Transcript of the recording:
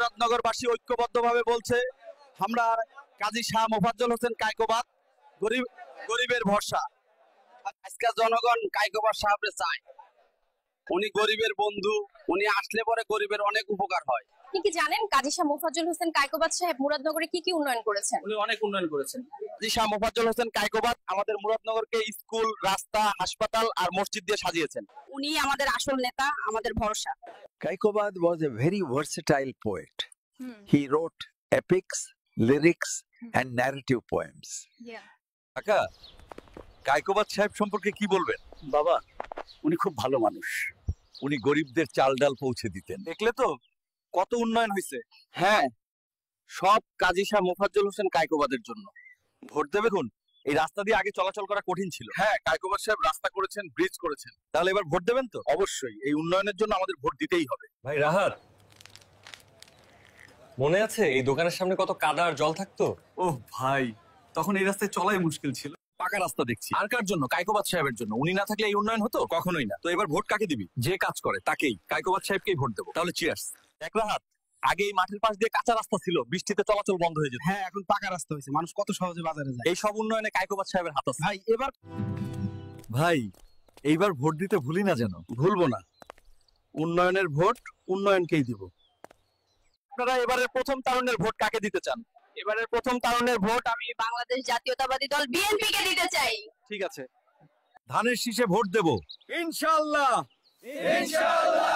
মুরাদনগরবাসী ঐক্যবদ্ধভাবে বলছে আমরা কাজী শাহ মোফাজ্জল হোসেন কায়কোবাদ গরিবের ভরসা। আজকাল জনগণ কায়কোবাদ সাহেবরে চায়। উনি গরিবের বন্ধু, উনি আসলে পরে গরিবের অনেক উপকার হয়। আপনি কি জানেন কাজী শাহ মোফাজ্জল হোসেন কায়কোবাদ সাহেব মুরাদনগরে কি কি উন্নয়ন করেছেন? উনি অনেক উন্নয়ন করেছেন। কাজী শাহ মোফাজ্জল হোসেন কায়কোবাদ আমাদের মুরাদনগরকে স্কুল, রাস্তা, হাসপাতাল আর মসজিদ দিয়ে সাজিয়েছেন। উনি আমাদের আসল নেতা, আমাদের ভরসা। Kaikobad was a very versatile poet. He wrote epics, lyrics, and narrative poems. কাকা, কায়কোবাদ সাহেব সম্পর্কে কি বলবেন? বাবা, উনি খুব ভালো মানুষ। উনি গরিবদের চাল ডাল পৌঁছে দিতেন। দেখলে তো কত উন্নয়ন হয়েছে। হ্যাঁ, সব কাজী শাহ মোফাজ্জল হোসেন কায়কোবাদের জন্য। ভোট দেবে কোন? এই রাস্তা দিয়ে আগে চলাচল করা কঠিন ছিল। হ্যাঁ, কায়কোবাদ সাহেব রাস্তা করেছেন, ব্রিজ করেছেন। তাহলে এবার ভোট দেবেন তো? অবশ্যই, এই উন্নয়নের জন্য আমাদের ভোট দিতেই হবে। ভাই রাহাত, মনে আছে এই দোকানের সামনে কত কাদা আর জল থাকতো? ওহ ভাই, তখন এই রাস্তায় চলাই মুশকিল ছিল। পাকা রাস্তা দেখছি। আর কার জন্য? কায়কোবাদ সাহেবের জন্য। উনি না থাকলে এই উন্নয়ন হতো? কখনোই না। তো এবার ভোট কাকে দিবি? যে কাজ করে তাকেই, কায়কোবাদ সাহেবকেই ভোট দেবো। তাহলে চিয়ার্স। এক রাহাত, আগে এই মাঠের পাশ দিয়ে কাঁচা রাস্তা ছিল, বৃষ্টিতে চলাচল বন্ধ হয়ে যেত। হ্যাঁ, এখন পাকা রাস্তা হয়েছে, মানুষ কত সহজে বাজারে যায়। এই সব উন্নয়নে কায়কোবাদ সাহেবের হাত আছে। ভাই এবার ভাই, এইবার ভোট দিতে ভুলি না যেন। ভুলবো না। উন্নয়নের ভোট উন্নয়নকেই দিব। আপনারা এবারের প্রথম তারুণ্যের ভোট কাকে দিতে চান? এবারের প্রথম তারুণ্যের ভোট আমি বাংলাদেশ জাতীয়তাবাদী দল বিএনপি কে দিতে চাই। ঠিক আছে, ধানের শীষে ভোট দেব ইনশাআল্লাহ। ইনশাআল্লাহ।